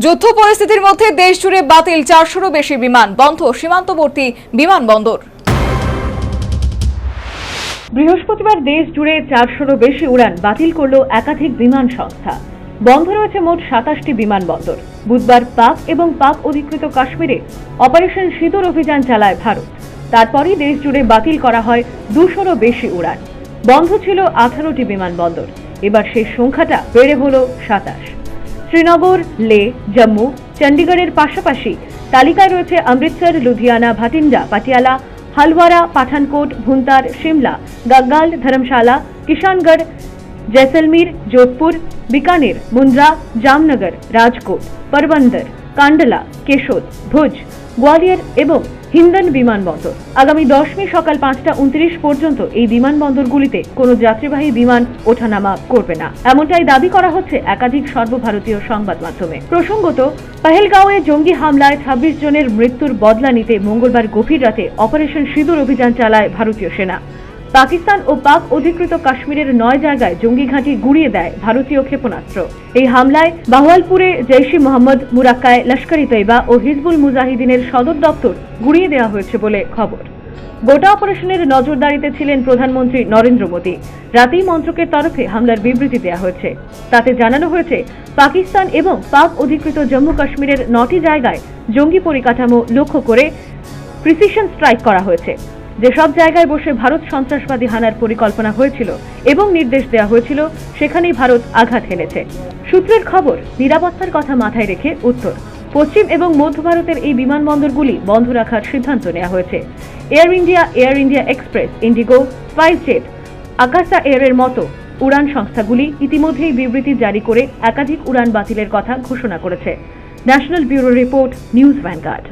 যুদ্ধ পরিস্থিতির মধ্যে দেশ জুড়ে বাতিল ৪০০রও বেশি বিমান, বন্ধ সীমান্তবর্তী বিমানবন্দর। বৃহস্পতিবার দেশ জুড়ে ৪০০রও বেশি উড়ান বাতিল করল একাধিক বিমান সংস্থা। বন্ধ রয়েছে মোট ২৭টি বিমানবন্দর। বুধবার পাক এবং পাক অধিকৃত কাশ্মীরে অপারেশন সিঁদুর অভিযান চালায় ভারত। তারপরই দেশ জুড়ে বাতিল করা হয় ২০০রও বেশি উড়ান। বন্ধ ছিল ১৮টি বিমানবন্দর, এবার সেই সংখ্যাটা বেড়ে হল ২৭। শ্রীনগর, লে, জম্মু, চণ্ডীগড়ের পাশাপাশি তালিকায় রয়েছে অমৃতসর, লুধিয়ানা, ভাটিন্ডা, পাটিয়ালা, হালওয়ারা, পাঠানকোট, ভুন্তার, শিমলা, গাগ্গাল, ধর্মশালা, কিষানগড়, জैसलमेर, जोधपुर, बीकानेर, मुंद्रा, जामनगर, राजकोट, परबंदर, कांडला, केशोद, भुज, গোয়ালিয়র এবং হিন্ডন বিমানবন্দর। আগামী 10 মে সকাল 5টা 29 পর্যন্ত এই বিমানবন্দরগুলিতে কোনো যাত্রীবাহী বিমান ওঠানামা করবে না, এমনটাই দাবি করা হচ্ছে একাধিক সর্বভারতীয় সংবাদ মাধ্যমে। প্রসঙ্গত, পহেলগাঁওয়ে জঙ্গি হামলায় 26 জনের মৃত্যুর বদলা নিতে মঙ্গলবার গভীর রাতে অপারেশন সিঁদুর অভিযান চালায় ভারতীয় সেনা। পাকিস্তান ও পাক অধিকৃত কাশ্মীরের 9 জায়গায় জঙ্গি ঘাঁটি গুড়িয়ে দেয় ভারতীয় ক্ষেপণাস্ত্র। এই হামলায় বাহওয়ালপুরে জৈশ-ই মোহাম্মদ, মুরাক্কায় লস্কর-ই তৈবা ও হিজবুল মুজাহিদিনের সদর দপ্তর গুড়িয়ে দেওয়া হয়েছে বলে খবর। গোটা অপারেশনের নজরদারিতে ছিলেন প্রধানমন্ত্রী নরেন্দ্র মোদী। রাতেই মন্ত্রকের তরফে হামলার বিবৃতি দেওয়া হয়েছে। তাতে জানানো হয়েছে, পাকিস্তান এবং পাক অধিকৃত জম্মু কাশ্মীরের 9টি জায়গায় জঙ্গি পরিকাঠামো লক্ষ্য করে প্রিসিশন স্ট্রাইক করা হয়েছে। যেসব জায়গায় বসে ভারত সন্ত্রাসবাদী হানার পরিকল্পনা হয়েছিল এবং নির্দেশ দেওয়া হয়েছিল, সেখানেই ভারত আঘাত হেনেছে। সূত্রের খবর, নিরাপত্তার কথা মাথায় রেখে উত্তর, পশ্চিম এবং মধ্য ভারতের এই বিমানবন্দরগুলি বন্ধ রাখার সিদ্ধান্ত নেওয়া হয়েছে। Air India Express, IndiGo, SpiceJet, Akasa এয়ারের মতো উড়ান সংস্থাগুলি ইতিমধ্যেই বিবৃতি জারি করে একাধিক উড়ান বাতিলের কথা ঘোষণা করেছে। National bureau report, news vanguard.